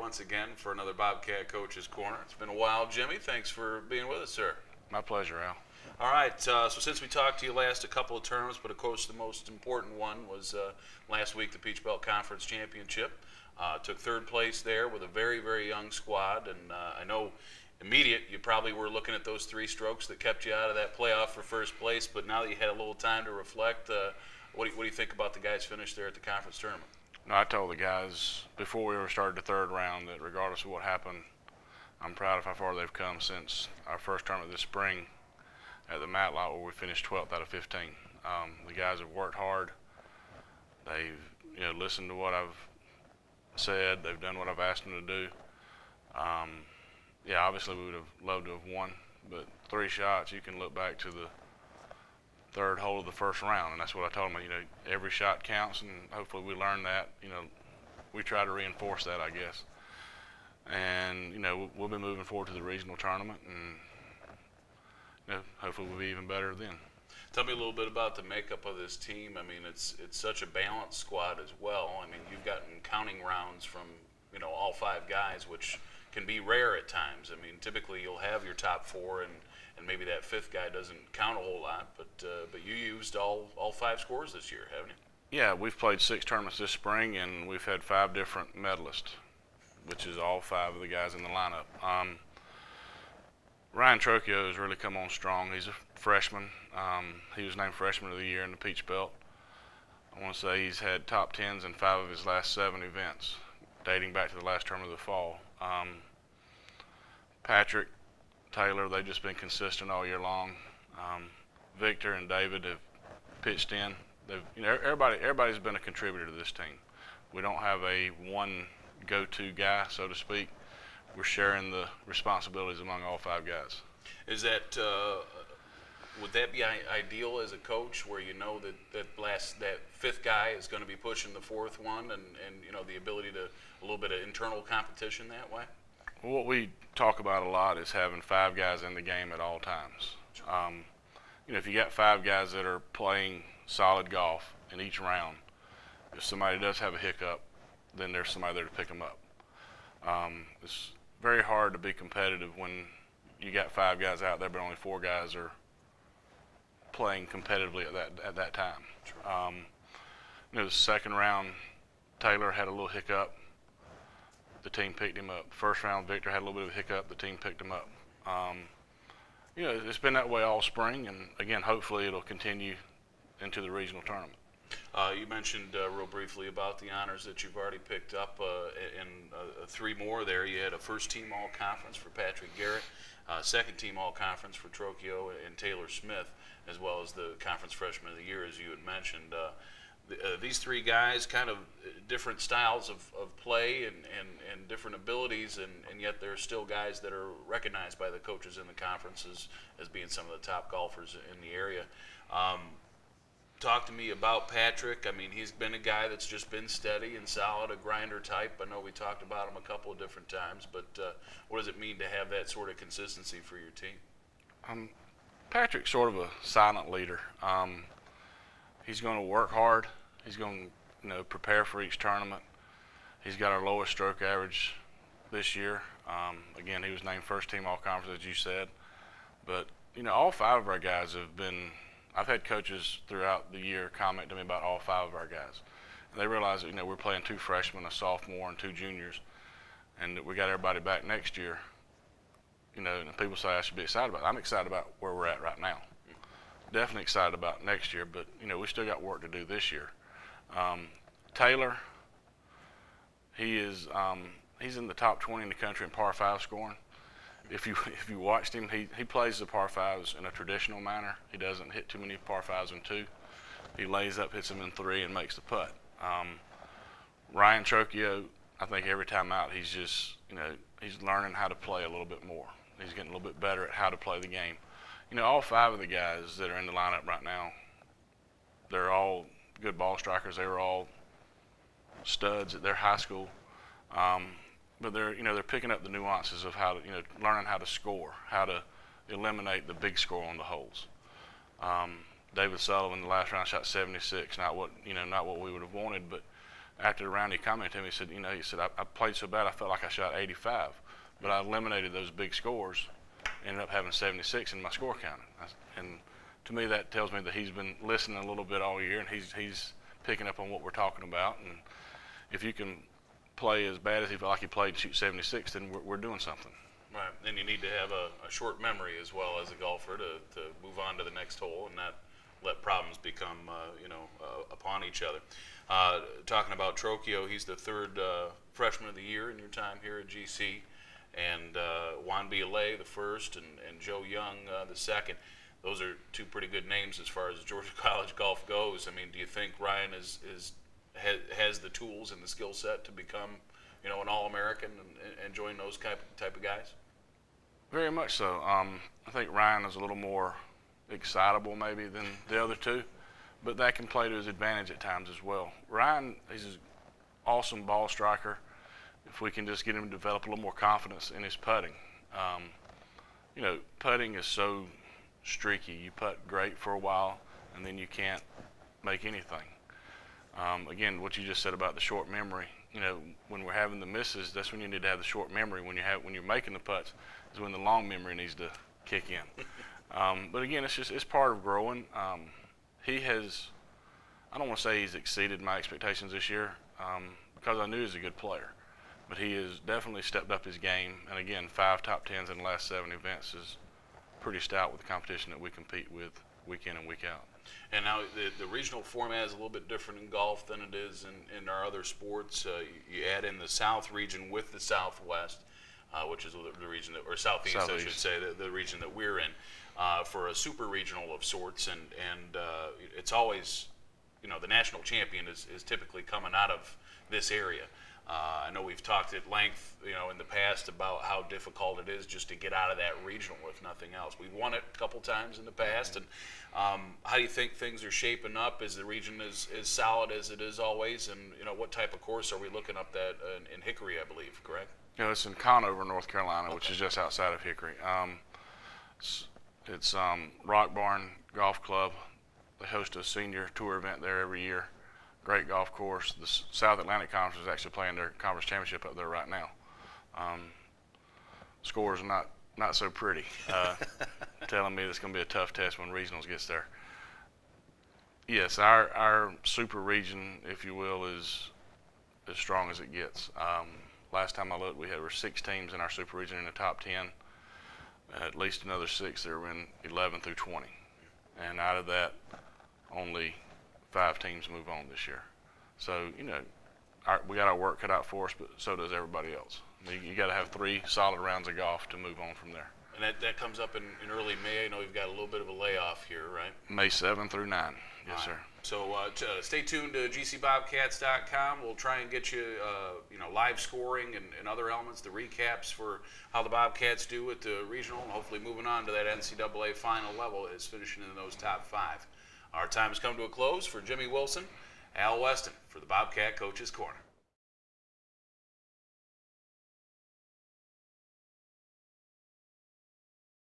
once again for another Bobcat Coach's Corner. It's been a while, Jimmy. Thanks for being with us, sir. My pleasure, Al. All right, so since we talked to you last, a couple of tournaments, but of course the most important one was last week, the Peach Belt Conference Championship. Took third place there with a very, very young squad, and I know you probably were looking at those three strokes that kept you out of that playoff for first place, but now that you had a little time to reflect, what do you think about the guys finished there at the conference tournament? No, I told the guys before we ever started the third round that regardless of what happened, I'm proud of how far they've come since our first tournament this spring at the Matlock, where we finished 12th out of 15. The guys have worked hard. They've listened to what I've said. They've done what I've asked them to do. Yeah, obviously we would have loved to have won, but 3 shots, you can look back to the third hole of the first round, and that's what I told them. Every shot counts, and hopefully we learn that. We try to reinforce that, I guess. And we'll be moving forward to the regional tournament, and hopefully we'll be even better then. Tell me a little bit about the makeup of this team. I mean, it's such a balanced squad as well. I mean, you've gotten counting rounds from all 5 guys, which can be rare at times. I mean, typically you'll have your top 4 and maybe that 5th guy doesn't count a whole lot, but you used all 5 scores this year, haven't you? Yeah, we've played 6 tournaments this spring, and we've had 5 different medalists, which is all 5 of the guys in the lineup. Ryan Trocchio has really come on strong. He's a freshman. He was named Freshman of the Year in the Peach Belt. I want to say he's had top 10s in 5 of his last 7 events, dating back to the last tournament of the fall. Patrick, Taylor, they've just been consistent all year long. Victor and David have pitched in. Everybody's been a contributor to this team. We don't have a one go-to guy, so to speak. We're sharing the responsibilities among all 5 guys. Is that would that be ideal as a coach, where that 5th guy is going to be pushing the 4th one, and the ability to a little bit of internal competition that way? Well, what we talk about a lot is having 5 guys in the game at all times. If you got 5 guys that are playing solid golf in each round, if somebody does have a hiccup, then there's somebody there to pick them up. It's very hard to be competitive when you got 5 guys out there, but only 4 guys are playing competitively at that time. The second round, Taylor had a little hiccup. The team picked him up. First round, Victor had a little bit of a hiccup. The team picked him up. It's been that way all spring, and again, hopefully it'll continue into the regional tournament. You mentioned real briefly about the honors that you've already picked up, and 3 more there. You had a first-team all-conference for Patrick Garrett, second-team all-conference for Trocchio and Taylor Smith, as well as the Conference Freshman of the Year, as you had mentioned. These 3 guys, kind of different styles of play and different abilities, and yet they're still guys that are recognized by the coaches in the conferences as being some of the top golfers in the area. Talk to me about Patrick. I mean, he's been a guy that's just been steady and solid, a grinder type. I know we talked about him a couple of different times, but what does it mean to have that sort of consistency for your team? Patrick's sort of a silent leader. He's going to work hard. He's going to prepare for each tournament. He's got our lowest stroke average this year. Again, he was named first team all conference, as you said. But all 5 of our guys have been. I've had coaches throughout the year comment to me about all 5 of our guys, and they realize that we're playing 2 freshmen, a sophomore, and 2 juniors, and that we got everybody back next year. And people say I should be excited about it. I'm excited about where we're at right now. Definitely excited about next year, but we still got work to do this year. Taylor, he's in the top 20 in the country in par 5 scoring. If you watched him, he plays the par 5s in a traditional manner. He doesn't hit too many par 5s in 2. He lays up, hits them in 3, and makes the putt. Ryan Trocchio, I think every time out he's just he's learning how to play a little bit more. He's getting a little bit better at how to play the game. All 5 of the guys that are in the lineup right now, they're all good ball strikers. They were all studs at their high school. But they're picking up the nuances of how to, learning how to score, how to eliminate the big score on the holes. David Sullivan, the last round, shot 76. Not what we would have wanted, but after the round he commented to me, he said, you know, I played so bad I felt like I shot 85, but I eliminated those big scores, ended up having 76 in my score counting. And to me that tells me that he's been listening a little bit all year, and he's picking up on what we're talking about. And if you can play as bad as he felt like he played and shoot 76, then we're doing something. Right, and you need to have a short memory as well as a golfer to move on to the next hole and not let problems become, upon each other. Talking about Trocchio, he's the third freshman of the year in your time here at GC, and Juan Bielay the first, and Joe Young the second. Those are two pretty good names as far as Georgia College golf goes. I mean, do you think Ryan has the tools and the skill set to become, an All-American and join those type of guys? Very much so. I think Ryan is a little more excitable maybe than the other two, but that can play to his advantage at times as well. Ryan, he's an awesome ball striker. If we can just get him to develop a little more confidence in his putting. Putting is so streaky. You putt great for a while, and then you can't make anything. Again, what you just said about the short memory. When we're having the misses, that's when you need to have the short memory. When you're making the putts, is when the long memory needs to kick in. But again, it's part of growing. He has, I don't want to say he's exceeded my expectations this year, because I knew he was a good player. But he has definitely stepped up his game. And again, 5 top 10s in the last 7 events is pretty stout with the competition that we compete with week in and week out. And now the regional format is a little bit different in golf than it is in our other sports. You add in the South region with the Southwest, which is the region or Southeast, I should say, the region that we're in, for a super regional of sorts. And it's always, the national champion is typically coming out of this area. I know we've talked at length, in the past about how difficult it is just to get out of that regional, if nothing else. We've won it a couple times in the past, and how do you think things are shaping up? Is the region as solid as it is always, and what type of course are we looking up that in Hickory, I believe, correct? It's in Conover, North Carolina, which is just outside of Hickory. It's Rock Barn Golf Club. They host a senior tour event there every year. Great golf course. The South Atlantic Conference is actually playing their conference championship up there right now. Scores are not so pretty. Telling me it's going to be a tough test when regionals gets there. Yes, our super region, if you will, is as strong as it gets. Last time I looked, there were 6 teams in our super region in the top 10. At least another 6 that were in 11 through 20. And out of that, only 5 teams move on this year. So, we got our work cut out for us, but so does everybody else. You got to have 3 solid rounds of golf to move on from there. And that comes up in early May. I know you've got a little bit of a layoff here, right? May 7 through 9. Yes, sir. So stay tuned to gcbobcats.com. We'll try and get you, live scoring and other elements, the recaps for how the Bobcats do at the regional, and hopefully moving on to that NCAA final level is finishing in those top 5. Our time has come to a close. For Jimmy Wilson, Al Weston, for the Bobcat Coaches Corner.